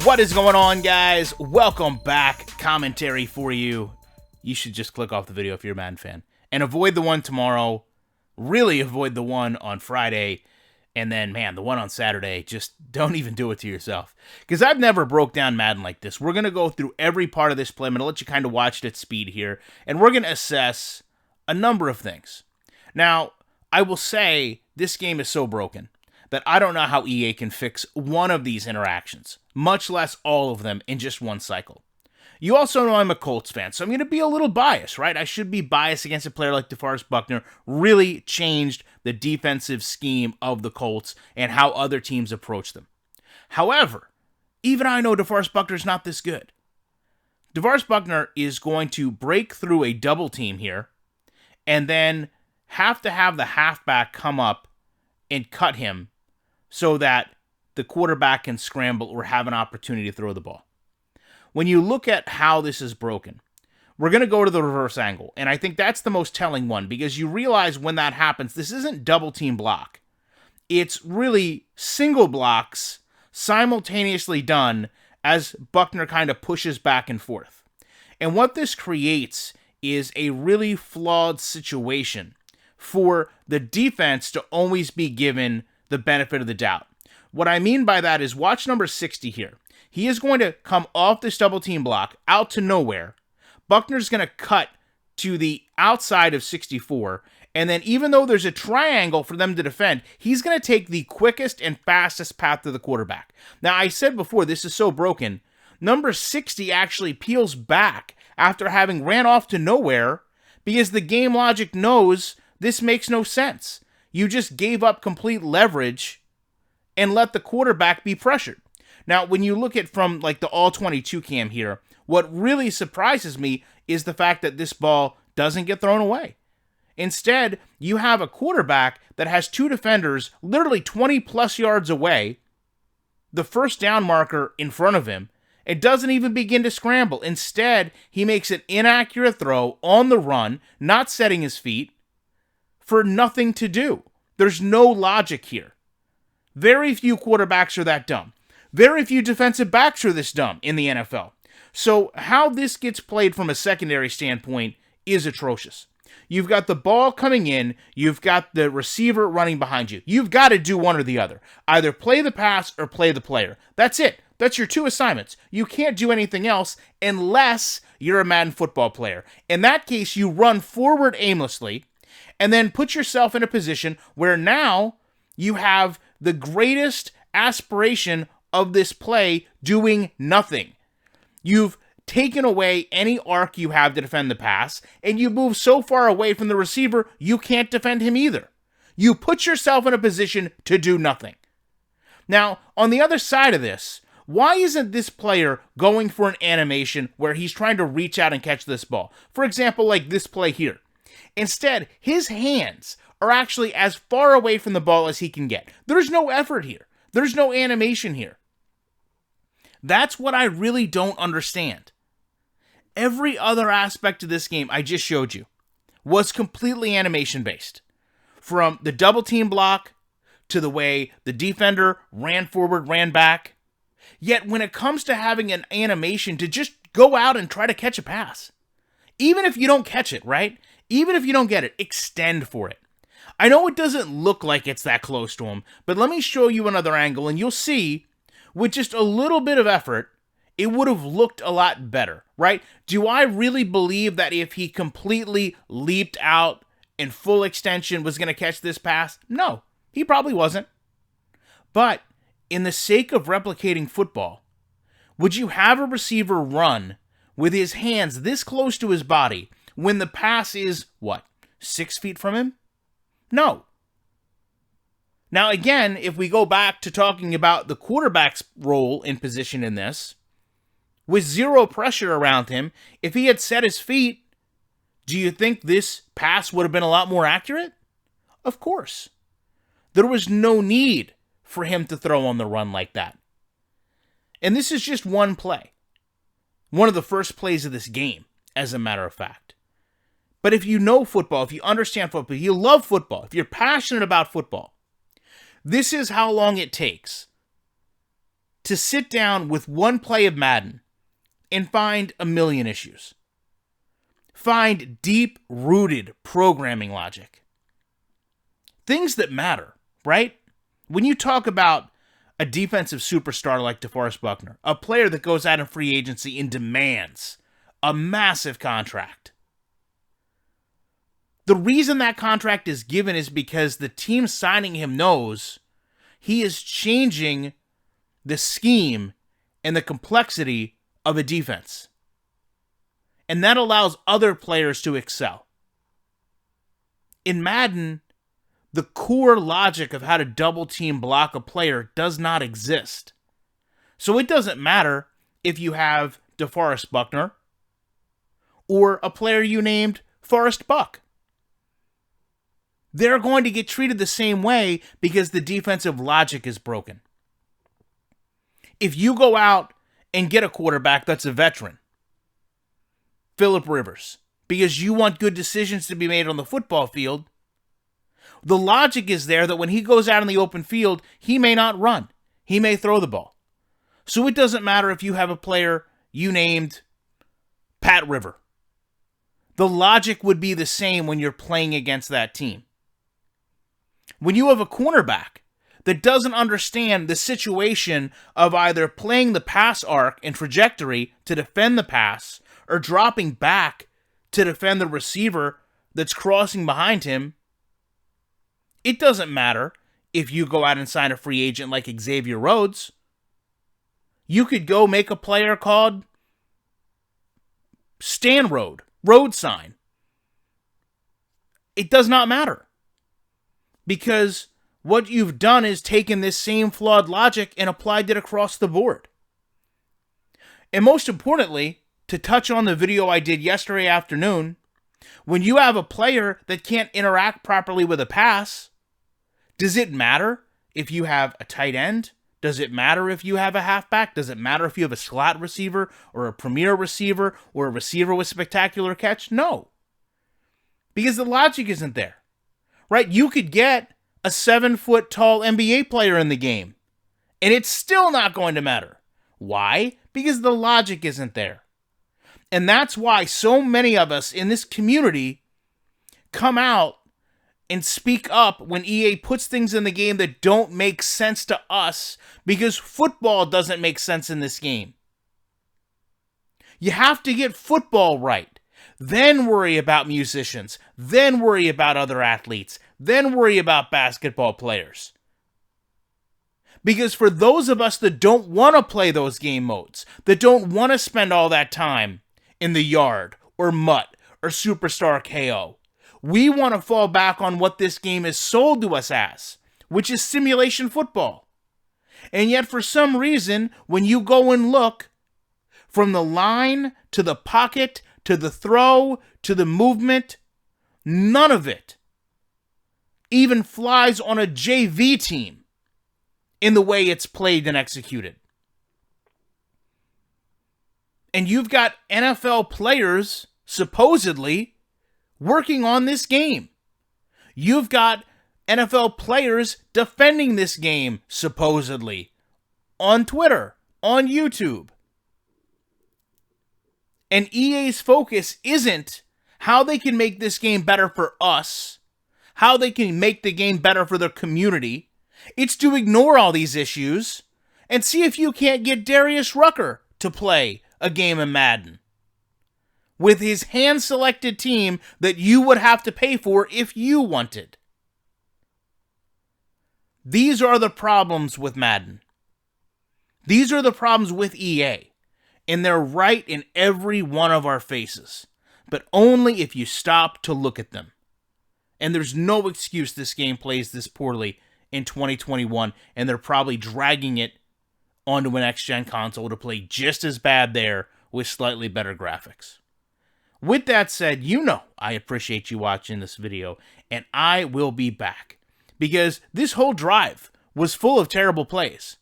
What is going on, guys? Welcome back. Commentary for you. You should just click off the video if you're a Madden fan. And avoid the one tomorrow. Really avoid the one on Friday. And then, man, the one on Saturday. Just don't even do it to yourself. Because I've never broke down Madden like this. We're going to go through every part of this play. I'm going to let you kind of watch it at speed here. And we're going to assess a number of things. Now, I will say this game is so broken that I don't know how EA can fix one of these interactions, much less all of them in just one cycle. You also know I'm a Colts fan, so I'm going to be a little biased, right? I should be biased against a player like DeForest Buckner. Really changed the defensive scheme of the Colts and how other teams approach them. However, even I know DeForest Buckner's not this good. DeForest Buckner is going to break through a double team here and then have to have the halfback come up and cut him so that the quarterback can scramble or have an opportunity to throw the ball. When you look at how this is broken, we're going to go to the reverse angle, and I think that's the most telling one because you realize when that happens, this isn't double team block. It's really single blocks simultaneously done as Buckner kind of pushes back and forth. And what this creates is a really flawed situation for the defense to always be given the benefit of the doubt. What I mean by that is watch number 60 here. He is going to come off this double team block out to nowhere. Buckner's going to cut to the outside of 64. And then even though there's a triangle for them to defend, he's going to take the quickest and fastest path to the quarterback. Now, I said before, this is so broken. Number 60 actually peels back after having ran off to nowhere because the game logic knows this makes no sense. You just gave up complete leverage and let the quarterback be pressured. Now, when you look at from like the all-22 cam here, what really surprises me is the fact that this ball doesn't get thrown away. Instead, you have a quarterback that has two defenders literally 20-plus yards away, the first down marker in front of him. It doesn't even begin to scramble. Instead, he makes an inaccurate throw on the run, not setting his feet, for nothing to do. There's no logic here. Very few quarterbacks are that dumb. Very few defensive backs are this dumb in the NFL. So how this gets played from a secondary standpoint is atrocious. You've got the ball coming in, you've got the receiver running behind you. You've got to do one or the other. Either play the pass or play the player. That's it. That's your two assignments. You can't do anything else unless you're a Madden football player. In that case, you run forward aimlessly and then put yourself in a position where now you have the greatest aspiration of this play doing nothing. You've taken away any arc you have to defend the pass, and you move so far away from the receiver, you can't defend him either. You put yourself in a position to do nothing. Now, on the other side of this, why isn't this player going for an animation where he's trying to reach out and catch this ball? For example, like this play here. Instead, his hands are actually as far away from the ball as he can get. There's no effort here. There's no animation here. That's what I really don't understand. Every other aspect of this game I just showed you was completely animation-based. From the double team block to the way the defender ran forward, ran back. Yet when it comes to having an animation to just go out and try to catch a pass, even if you don't catch it, right? Even if you don't get it, extend for it. I know it doesn't look like it's that close to him, but let me show you another angle and you'll see with just a little bit of effort, it would have looked a lot better, right? Do I really believe that if he completely leaped out in full extension was going to catch this pass? No, he probably wasn't. But in the sake of replicating football, would you have a receiver run with his hands this close to his body when the pass is, 6 feet from him? No. Now, again, if we go back to talking about the quarterback's role in position in this, with zero pressure around him, if he had set his feet, do you think this pass would have been a lot more accurate? Of course. There was no need for him to throw on the run like that. And this is just one play. One of the first plays of this game, as a matter of fact. But if you know football, if you understand football, if you love football, if you're passionate about football, this is how long it takes to sit down with one play of Madden and find a million issues. Find deep-rooted programming logic. Things that matter, right? When you talk about a defensive superstar like DeForest Buckner, a player that goes out in free agency and demands a massive contract, the reason that contract is given is because the team signing him knows he is changing the scheme and the complexity of a defense. And that allows other players to excel. In Madden, the core logic of how to double team block a player does not exist. So it doesn't matter if you have DeForest Buckner or a player you named Forrest Buck. They're going to get treated the same way because the defensive logic is broken. If you go out and get a quarterback that's a veteran, Phillip Rivers, because you want good decisions to be made on the football field, the logic is there that when he goes out in the open field, he may not run. He may throw the ball. So it doesn't matter if you have a player you named Pat River. The logic would be the same when you're playing against that team. When you have a cornerback that doesn't understand the situation of either playing the pass arc and trajectory to defend the pass or dropping back to defend the receiver that's crossing behind him, it doesn't matter if you go out and sign a free agent like Xavier Rhodes. You could go make a player called Stan Road, road sign. It does not matter. Because what you've done is taken this same flawed logic and applied it across the board. And most importantly, to touch on the video I did yesterday afternoon, when you have a player that can't interact properly with a pass, does it matter if you have a tight end? Does it matter if you have a halfback? Does it matter if you have a slot receiver or a premier receiver or a receiver with spectacular catch? No. Because the logic isn't there. Right? You could get a 7-foot-tall NBA player in the game, and it's still not going to matter. Why? Because the logic isn't there. And that's why so many of us in this community come out and speak up when EA puts things in the game that don't make sense to us, because football doesn't make sense in this game. You have to get football right. Then worry about musicians. Then worry about other athletes. Then worry about basketball players. Because for those of us that don't want to play those game modes, that don't want to spend all that time in the yard, or MUT, or Superstar KO, we want to fall back on what this game is sold to us as, which is simulation football. And yet for some reason, when you go and look, from the line to the pocket to the throw, to the movement, none of it even flies on a JV team in the way it's played and executed. And you've got NFL players, supposedly, working on this game. You've got NFL players defending this game, supposedly, on Twitter, on YouTube. And EA's focus isn't how they can make this game better for us, how they can make the game better for their community. It's to ignore all these issues and see if you can't get Darius Rucker to play a game of Madden with his hand-selected team that you would have to pay for if you wanted. These are the problems with Madden. These are the problems with EA. And they're right in every one of our faces. But only if you stop to look at them. And there's no excuse this game plays this poorly in 2021. And they're probably dragging it onto an next-gen console to play just as bad there with slightly better graphics. With that said, you know I appreciate you watching this video. And I will be back. Because this whole drive was full of terrible plays.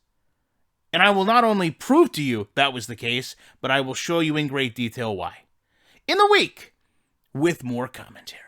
And I will not only prove to you that was the case, but I will show you in great detail why. In the week, with more commentary.